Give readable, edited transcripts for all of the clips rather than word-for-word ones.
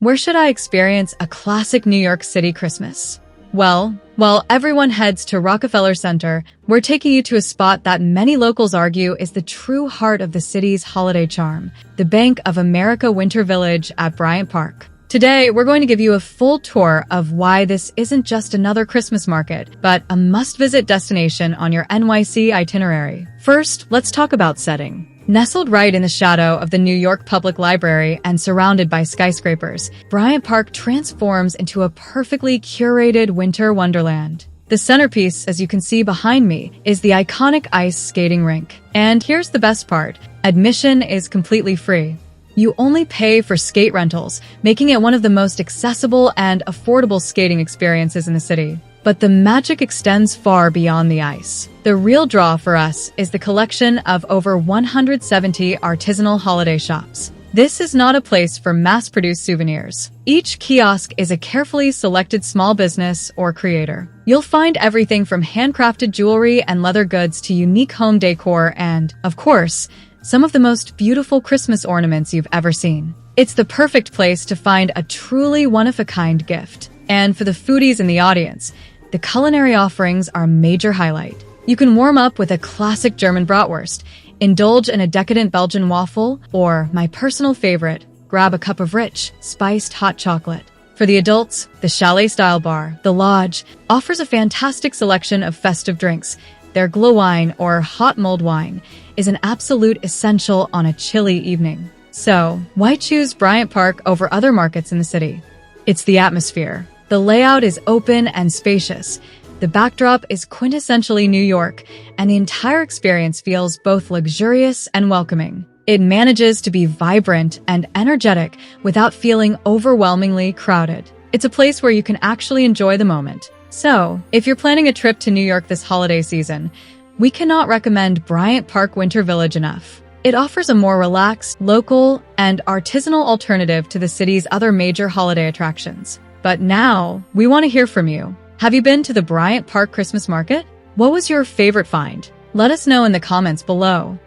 Where should I experience a classic New York City Christmas? Well, while everyone heads to Rockefeller Center, we're taking you to a spot that many locals argue is the true heart of the city's holiday charm, the Bank of America Winter Village at Bryant Park. Today, we're going to give you a full tour of why this isn't just another Christmas market, but a must-visit destination on your NYC itinerary. First, let's talk about setting. Nestled right in the shadow of the New York Public Library and surrounded by skyscrapers, Bryant Park transforms into a perfectly curated winter wonderland. The centerpiece, as you can see behind me, is the iconic ice skating rink. And here's the best part: admission is completely free. You only pay for skate rentals, making it one of the most accessible and affordable skating experiences in the city. But the magic extends far beyond the ice. The real draw for us is the collection of over 170 artisanal holiday shops. This is not a place for mass-produced souvenirs. Each kiosk is a carefully selected small business or creator. You'll find everything from handcrafted jewelry and leather goods to unique home decor and, of course, some of the most beautiful Christmas ornaments you've ever seen. It's the perfect place to find a truly one-of-a-kind gift. And for the foodies in the audience, the culinary offerings are a major highlight. You can warm up with a classic German bratwurst, indulge in a decadent Belgian waffle, or, my personal favorite, grab a cup of rich, spiced hot chocolate. For the adults, the chalet-style bar, The Lodge, offers a fantastic selection of festive drinks. Their glow wine or hot mulled wine is an absolute essential on a chilly evening. So, why choose Bryant Park over other markets in the city? It's the atmosphere. The layout is open and spacious. The backdrop is quintessentially New York, and the entire experience feels both luxurious and welcoming. It manages to be vibrant and energetic without feeling overwhelmingly crowded. It's a place where you can actually enjoy the moment. So, if you're planning a trip to New York this holiday season, we cannot recommend Bryant Park Winter Village enough. It offers a more relaxed, local, and artisanal alternative to the city's other major holiday attractions. But now, we want to hear from you. Have you been to the Bryant Park Christmas Market? What was your favorite find? Let us know in the comments below.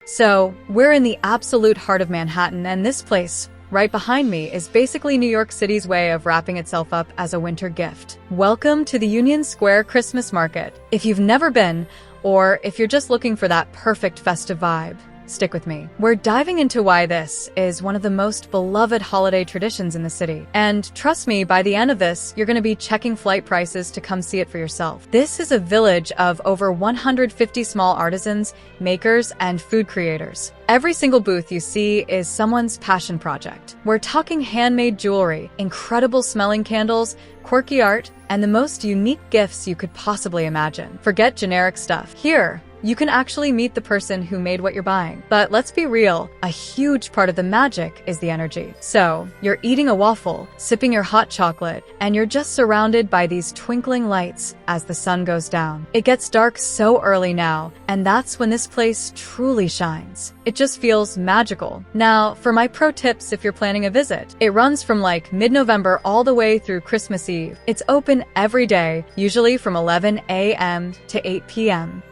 So, we're in the absolute heart of Manhattan, and this place, right behind me, is basically New York City's way of wrapping itself up as a winter gift. Welcome to the Union Square Christmas Market. If you've never been, or if you're just looking for that perfect festive vibe, stick with me. We're diving into why this is one of the most beloved holiday traditions in the city. And trust me, by the end of this, you're going to be checking flight prices to come see it for yourself. This is a village of over 150 small artisans, makers, and food creators. Every single booth you see is someone's passion project. We're talking handmade jewelry, incredible smelling candles, quirky art, and the most unique gifts you could possibly imagine. Forget generic stuff. Here, you can actually meet the person who made what you're buying. But let's be real, a huge part of the magic is the energy. So, you're eating a waffle, sipping your hot chocolate, and you're just surrounded by these twinkling lights as the sun goes down. It gets dark so early now, and that's when this place truly shines. It just feels magical. Now, for my pro tips if you're planning a visit, it runs from like mid-November all the way through Christmas Eve. It's open every day, usually from 11 a.m. to 8 p.m.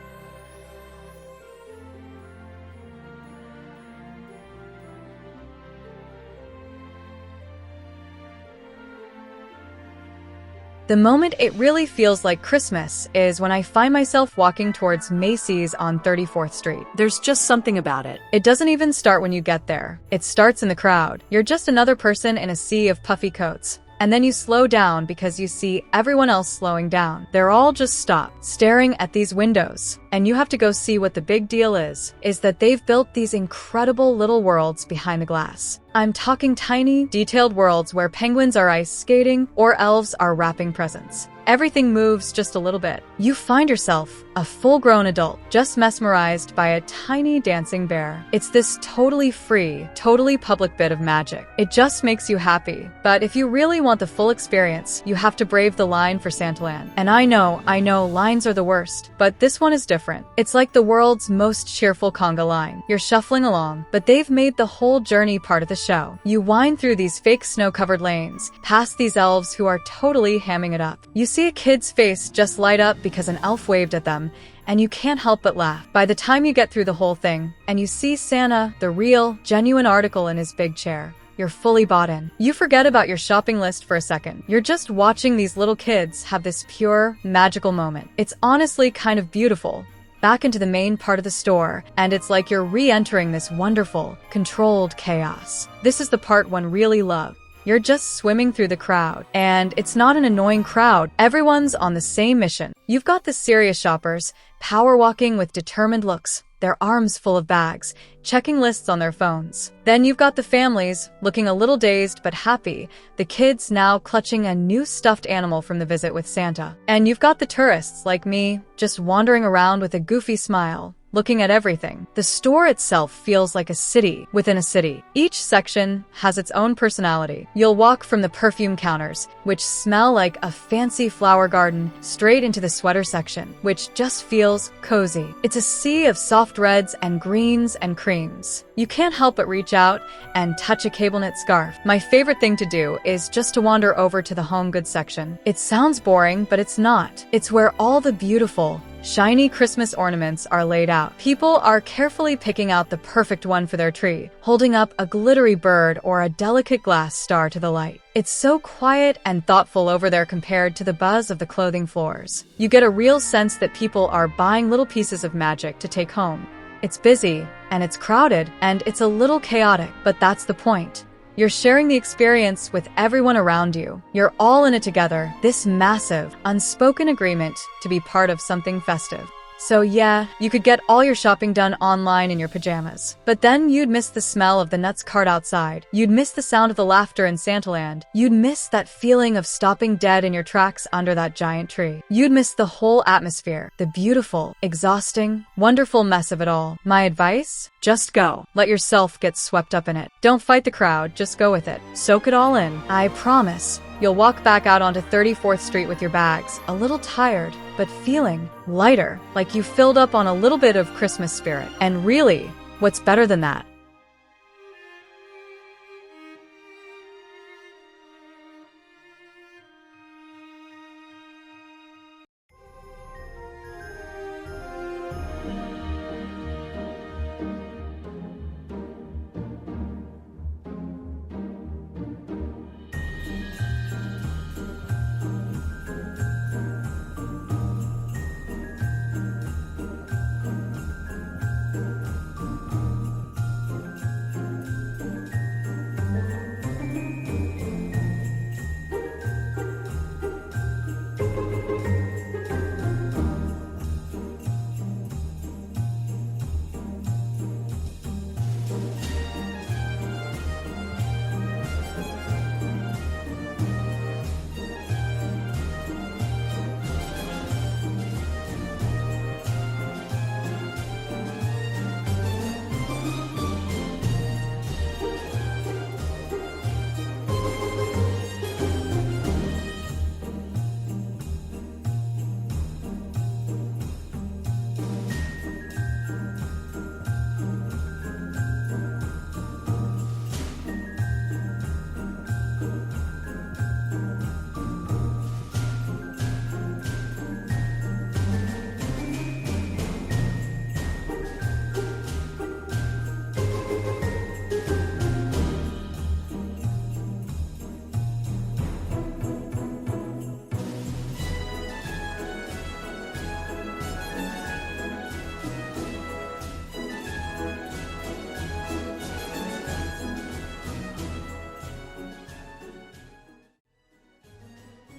The moment it really feels like Christmas is when I find myself walking towards Macy's on 34th Street. There's just something about it. It doesn't even start when you get there. It starts in the crowd. You're just another person in a sea of puffy coats. And then you slow down because you see everyone else slowing down. They're all just stopped, staring at these windows. And you have to go see what the big deal is that they've built these incredible little worlds behind the glass. I'm talking tiny, detailed worlds where penguins are ice skating or elves are wrapping presents. Everything moves just a little bit. You find yourself, a full-grown adult, just mesmerized by a tiny dancing bear. It's this totally free, totally public bit of magic. It just makes you happy. But if you really want the full experience, you have to brave the line for Santaland. And I know, lines are the worst, but this one is different. It's like the world's most cheerful conga line. You're shuffling along, but they've made the whole journey part of the show. You wind through these fake snow-covered lanes, past these elves who are totally hamming it up. You see a kid's face just light up because an elf waved at them, and you can't help but laugh. By the time you get through the whole thing, and you see Santa, the real, genuine article in his big chair, you're fully bought in. You forget about your shopping list for a second. You're just watching these little kids have this pure, magical moment. It's honestly kind of beautiful. Back into the main part of the store, and it's like you're re-entering this wonderful, controlled chaos. This is the part one really loves. You're just swimming through the crowd, and it's not an annoying crowd. Everyone's on the same mission. You've got the serious shoppers, power walking with determined looks, their arms full of bags, checking lists on their phones. Then you've got the families, looking a little dazed but happy, the kids now clutching a new stuffed animal from the visit with Santa. And you've got the tourists, like me, just wandering around with a goofy smile, looking at everything. The store itself feels like a city within a city. Each section has its own personality. You'll walk from the perfume counters, which smell like a fancy flower garden, straight into the sweater section, which just feels cozy. It's a sea of soft reds and greens and creams. You can't help but reach out and touch a cable knit scarf. My favorite thing to do is just to wander over to the home goods section. It sounds boring, but it's not. It's where all the beautiful, shiny Christmas ornaments are laid out. People are carefully picking out the perfect one for their tree, holding up a glittery bird or a delicate glass star to the light. It's so quiet and thoughtful over there compared to the buzz of the clothing floors. You get a real sense that people are buying little pieces of magic to take home. It's busy, and it's crowded, and it's a little chaotic, but that's the point. You're sharing the experience with everyone around you. You're all in it together, this massive, unspoken agreement to be part of something festive. So yeah, you could get all your shopping done online in your pajamas. But then you'd miss the smell of the nuts cart outside. You'd miss the sound of the laughter in Santaland. You'd miss that feeling of stopping dead in your tracks under that giant tree. You'd miss the whole atmosphere, the beautiful, exhausting, wonderful mess of it all. My advice? Just go. Let yourself get swept up in it. Don't fight the crowd, just go with it. Soak it all in. I promise. You'll walk back out onto 34th Street with your bags, a little tired, but feeling lighter, like you filled up on a little bit of Christmas spirit. And really, what's better than that?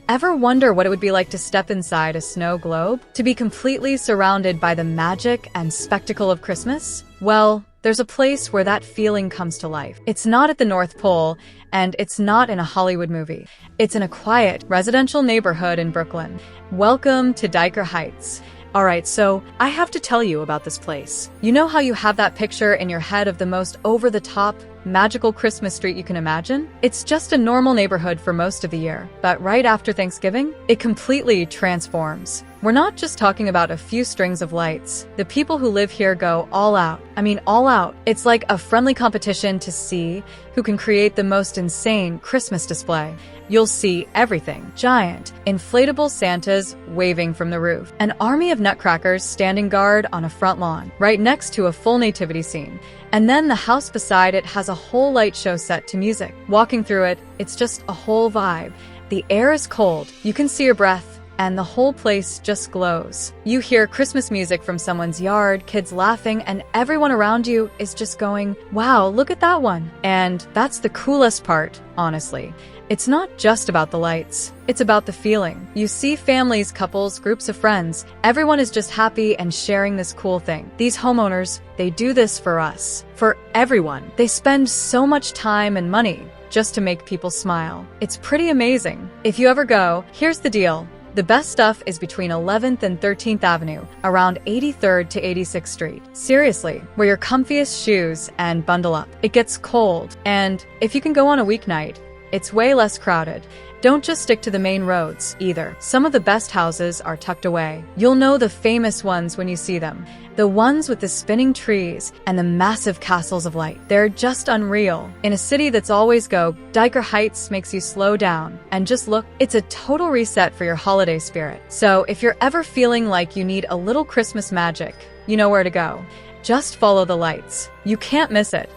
Ever wonder what it would be like to step inside a snow globe? To be completely surrounded by the magic and spectacle of Christmas? Well, there's a place where that feeling comes to life. It's not at the North Pole, and it's not in a Hollywood movie. It's in a quiet, residential neighborhood in Brooklyn. Welcome to Dyker Heights. Alright, so I have to tell you about this place. You know how you have that picture in your head of the most over-the-top, magical Christmas street you can imagine? It's just a normal neighborhood for most of the year, but right after Thanksgiving, it completely transforms. We're not just talking about a few strings of lights. The people who live here go all out. I mean, all out. It's like a friendly competition to see who can create the most insane Christmas display. You'll see everything. Giant, inflatable Santas waving from the roof. An army of nutcrackers standing guard on a front lawn, right next to a full nativity scene. And then the house beside it has a whole light show set to music. Walking through it, it's just a whole vibe. The air is cold. You can see your breath. And the whole place just glows. You hear Christmas music from someone's yard, kids laughing, and everyone around you is just going, wow, look at that one. And that's the coolest part, honestly. It's not just about the lights. It's about the feeling. You see families, couples, groups of friends. Everyone is just happy and sharing this cool thing. These homeowners, they do this for us. For everyone. They spend so much time and money just to make people smile. It's pretty amazing. If you ever go, here's the deal. The best stuff is between 11th and 13th Avenue, around 83rd to 86th Street. Seriously, wear your comfiest shoes and bundle up. It gets cold, and if you can go on a weeknight, it's way less crowded. Don't just stick to the main roads, either. Some of the best houses are tucked away. You'll know the famous ones when you see them. The ones with the spinning trees and the massive castles of light. They're just unreal. In a city that's always go, Dyker Heights makes you slow down and just look. It's a total reset for your holiday spirit. So if you're ever feeling like you need a little Christmas magic, you know where to go. Just follow the lights. You can't miss it.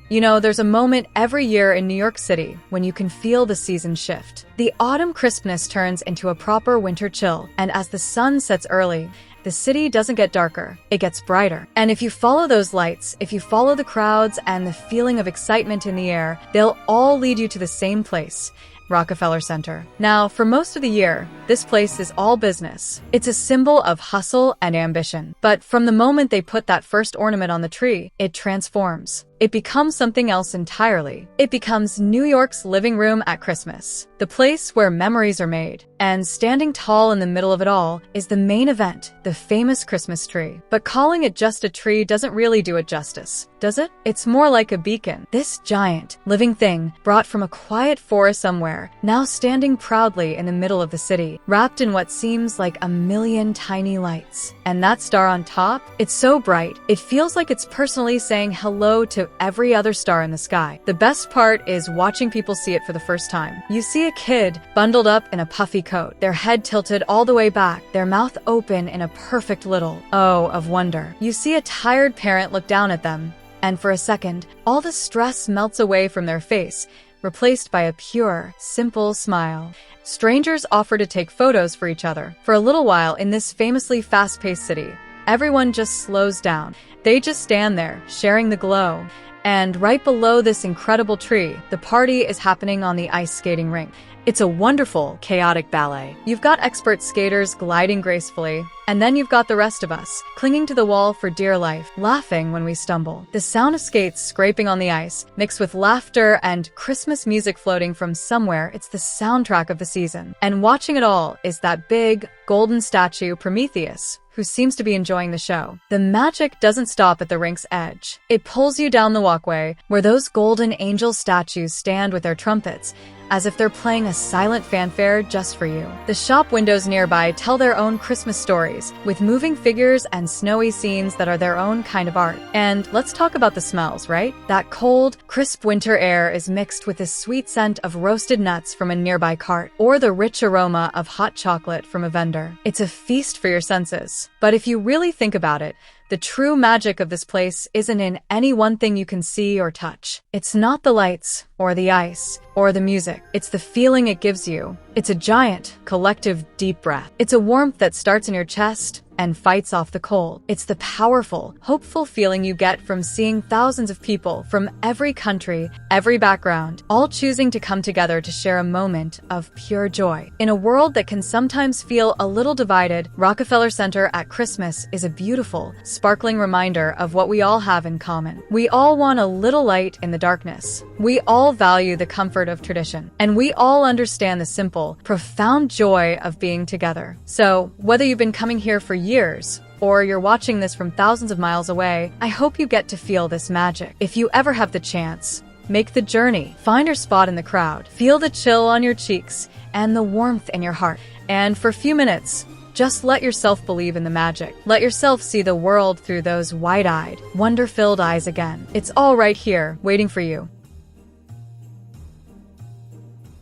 You know, there's a moment every year in New York City when you can feel the season shift. The autumn crispness turns into a proper winter chill, and as the sun sets early, the city doesn't get darker, it gets brighter. And if you follow those lights, if you follow the crowds and the feeling of excitement in the air, they'll all lead you to the same place, Rockefeller Center. Now, for most of the year, this place is all business. It's a symbol of hustle and ambition. But from the moment they put that first ornament on the tree, it transforms. It becomes something else entirely. It becomes New York's living room at Christmas, the place where memories are made. And standing tall in the middle of it all is the main event, the famous Christmas tree. But calling it just a tree doesn't really do it justice, does it? It's more like a beacon. This giant, living thing, brought from a quiet forest somewhere, now standing proudly in the middle of the city, wrapped in what seems like a million tiny lights. And that star on top, it's so bright, it feels like it's personally saying hello to every other star in the sky. The best part is watching people see it for the first time. You see a kid bundled up in a puffy coat, their head tilted all the way back, their mouth open in a perfect little O of wonder. You see a tired parent look down at them, and for a second, all the stress melts away from their face, replaced by a pure, simple smile. Strangers offer to take photos for each other. For a little while in this famously fast-paced city, everyone just slows down. They just stand there, sharing the glow. And right below this incredible tree, the party is happening on the ice skating rink. It's a wonderful, chaotic ballet. You've got expert skaters gliding gracefully, and then you've got the rest of us, clinging to the wall for dear life, laughing when we stumble. The sound of skates scraping on the ice, mixed with laughter and Christmas music floating from somewhere, it's the soundtrack of the season. And watching it all is that big, golden statue, Prometheus, who seems to be enjoying the show. The magic doesn't stop at the rink's edge. It pulls you down the walkway where those golden angel statues stand with their trumpets, as if they're playing a silent fanfare just for you. The shop windows nearby tell their own Christmas stories, with moving figures and snowy scenes that are their own kind of art. And let's talk about the smells, right? That cold, crisp winter air is mixed with the sweet scent of roasted nuts from a nearby cart, or the rich aroma of hot chocolate from a vendor. It's a feast for your senses. But if you really think about it, the true magic of this place isn't in any one thing you can see or touch. It's not the lights, or the ice, or the music. It's the feeling it gives you. It's a giant, collective, deep breath. It's a warmth that starts in your chest and fights off the cold. It's the powerful, hopeful feeling you get from seeing thousands of people from every country, every background, all choosing to come together to share a moment of pure joy. In a world that can sometimes feel a little divided, Rockefeller Center at Christmas is a beautiful, sparkling reminder of what we all have in common. We all want a little light in the darkness. We all value the comfort of tradition. And we all understand the simple, profound joy of being together. So, whether you've been coming here for years, or you're watching this from thousands of miles away, I hope you get to feel this magic. If you ever have the chance, make the journey. Find your spot in the crowd. Feel the chill on your cheeks and the warmth in your heart. And for a few minutes, just let yourself believe in the magic. Let yourself see the world through those wide-eyed, wonder-filled eyes again. It's all right here, waiting for you.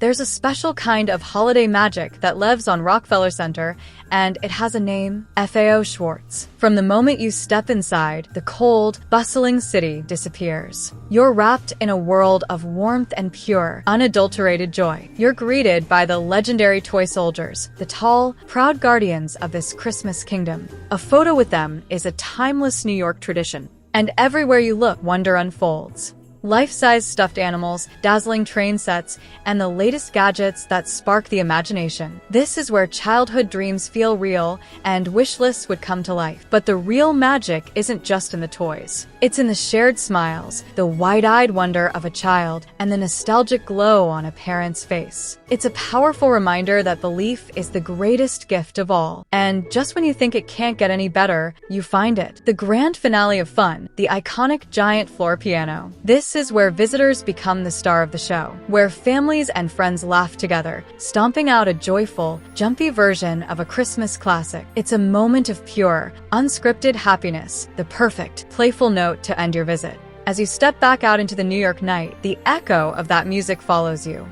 There's a special kind of holiday magic that lives on Rockefeller Center, and it has a name, FAO Schwarz. From the moment you step inside, the cold, bustling city disappears. You're wrapped in a world of warmth and pure, unadulterated joy. You're greeted by the legendary toy soldiers, the tall, proud guardians of this Christmas kingdom. A photo with them is a timeless New York tradition, and everywhere you look, wonder unfolds. Life-size stuffed animals, dazzling train sets, and the latest gadgets that spark the imagination. This is where childhood dreams feel real and wish lists would come to life. But the real magic isn't just in the toys. It's in the shared smiles, the wide-eyed wonder of a child, and the nostalgic glow on a parent's face. It's a powerful reminder that belief is the greatest gift of all. And just when you think it can't get any better, you find it. The grand finale of fun, the iconic giant floor piano. This is where visitors become the star of the show, where families and friends laugh together, stomping out a joyful, jumpy version of a Christmas classic. It's a moment of pure, unscripted happiness, the perfect, playful note to end your visit. As you step back out into the New York night, the echo of that music follows you.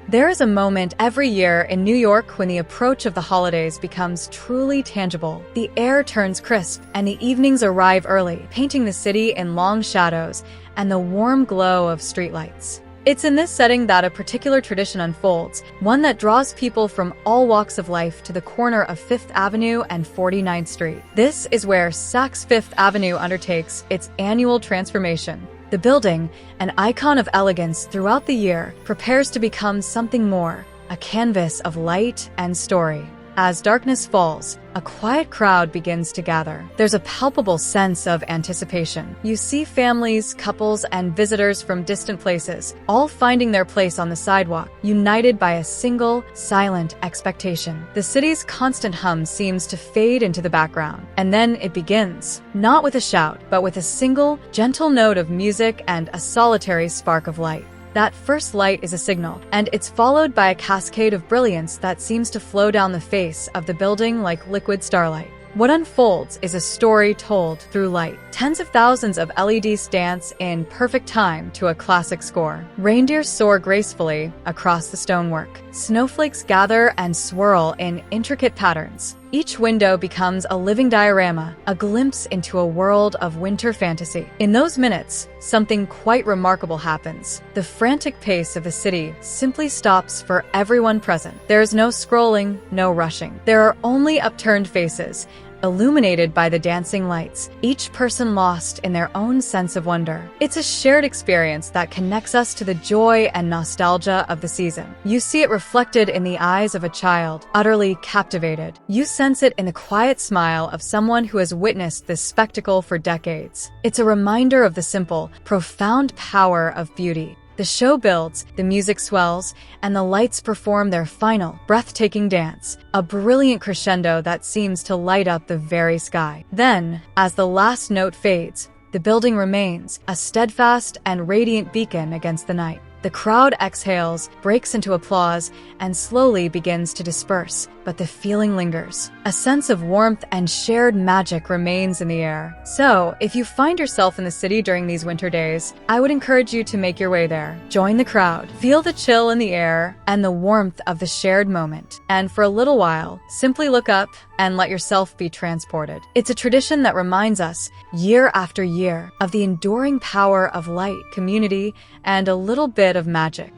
There is a moment every year in New York when the approach of the holidays becomes truly tangible. The air turns crisp, and the evenings arrive early, painting the city in long shadows and the warm glow of streetlights. It's in this setting that a particular tradition unfolds, one that draws people from all walks of life to the corner of 5th Avenue and 49th Street. This is where Saks Fifth Avenue undertakes its annual transformation. The building, an icon of elegance throughout the year, prepares to become something more, a canvas of light and story. As darkness falls, a quiet crowd begins to gather. There's a palpable sense of anticipation. You see families, couples, and visitors from distant places, all finding their place on the sidewalk, united by a single, silent expectation. The city's constant hum seems to fade into the background, and then it begins. Not with a shout, but with a single, gentle note of music and a solitary spark of light. That first light is a signal, and it's followed by a cascade of brilliance that seems to flow down the face of the building like liquid starlight. What unfolds is a story told through light. Tens of thousands of LEDs dance in perfect time to a classic score. Reindeer soar gracefully across the stonework. Snowflakes gather and swirl in intricate patterns. Each window becomes a living diorama, a glimpse into a world of winter fantasy. In those minutes, something quite remarkable happens. The frantic pace of the city simply stops for everyone present. There is no scrolling, no rushing. There are only upturned faces, illuminated by the dancing lights, each person lost in their own sense of wonder. It's a shared experience that connects us to the joy and nostalgia of the season. You see it reflected in the eyes of a child, utterly captivated. You sense it in the quiet smile of someone who has witnessed this spectacle for decades. It's a reminder of the simple, profound power of beauty. The show builds, the music swells, and the lights perform their final, breathtaking dance, a brilliant crescendo that seems to light up the very sky. Then, as the last note fades, the building remains, a steadfast and radiant beacon against the night. The crowd exhales, breaks into applause, and slowly begins to disperse, but the feeling lingers. A sense of warmth and shared magic remains in the air. So, if you find yourself in the city during these winter days, I would encourage you to make your way there. Join the crowd, feel the chill in the air, and the warmth of the shared moment. And for a little while, simply look up and let yourself be transported. It's a tradition that reminds us, year after year, of the enduring power of light, community, and a little bit of magic.